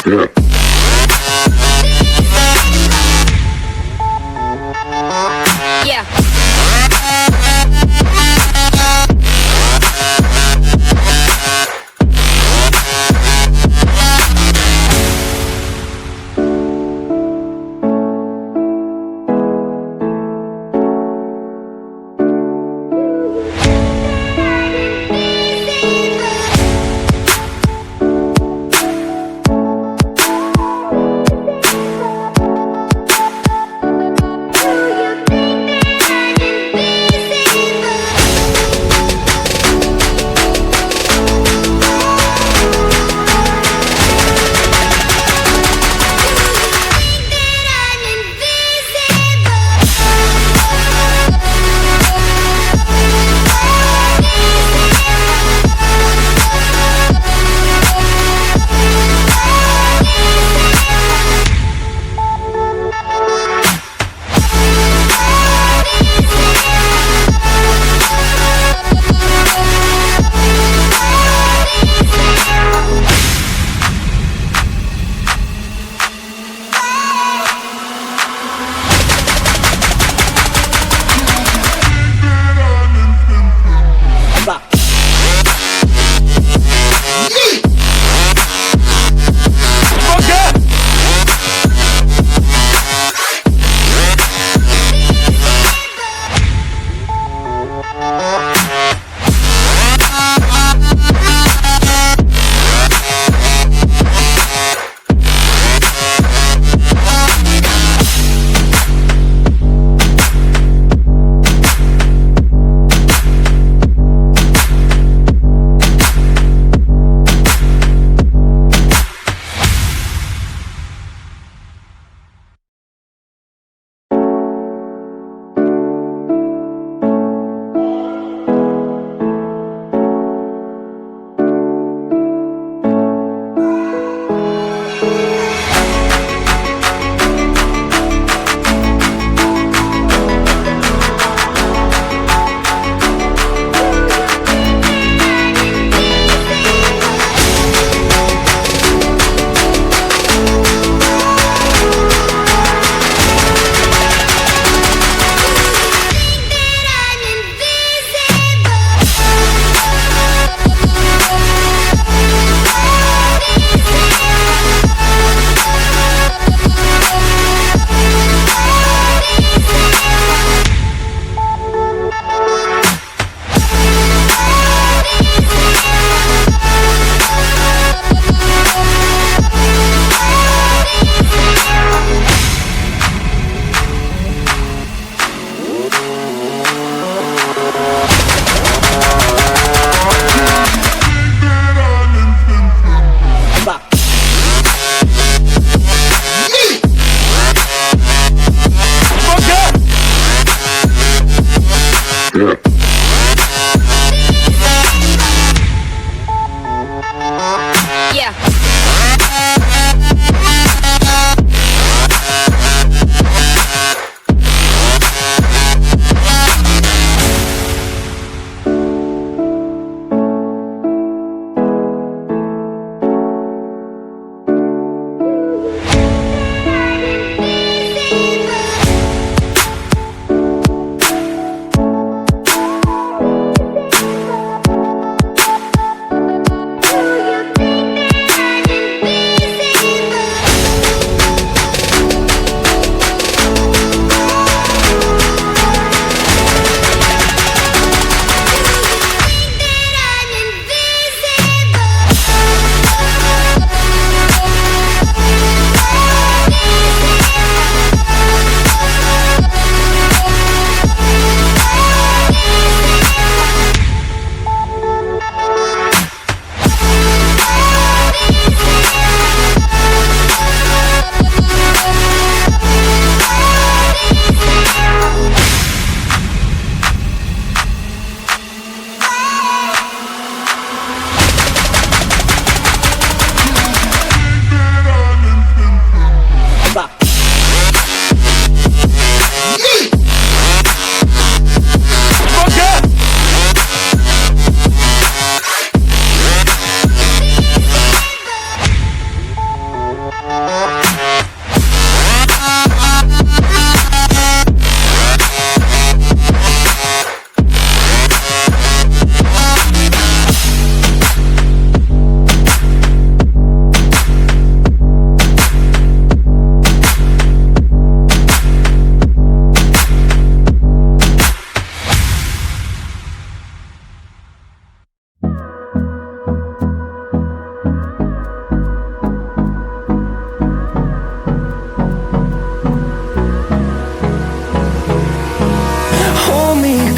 Yeah.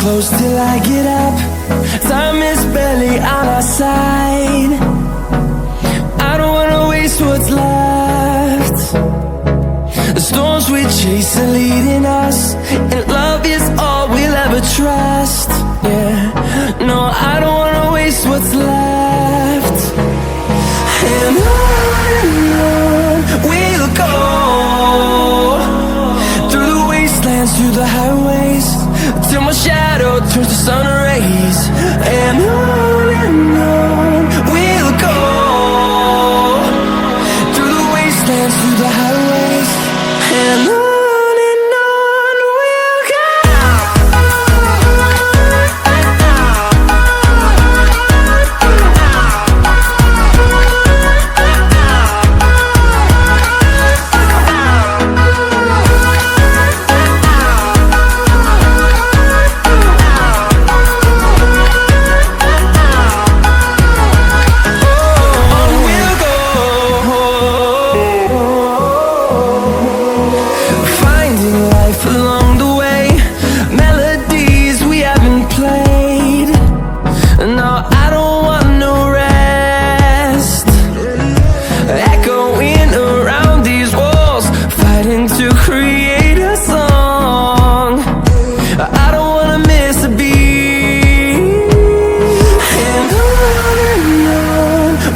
close till I get up. Time is barely on our side. I don't wanna waste what's left. The storms we chase are leading us, and love is all we'll ever trust. Yeah, no, I don't wanna waste what's left. And on we'll go, through the wastelands, through the highways, till my shadow turns to sun rays. And on we'll go, through the wastelands, through the highways, and on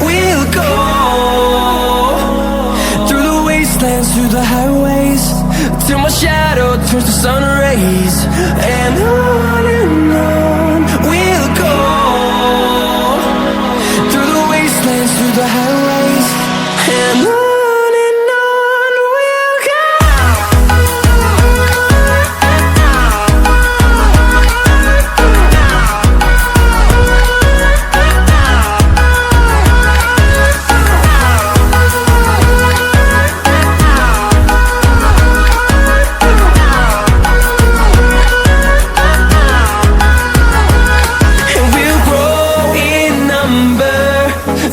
we'll go. Through the highways, till my shadow turns to sun rays. And on we'll go, through the wastelands, through the highways, and on we'll go.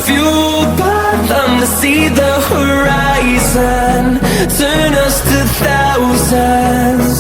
Fueled by them to see the horizon, turn us to thousands.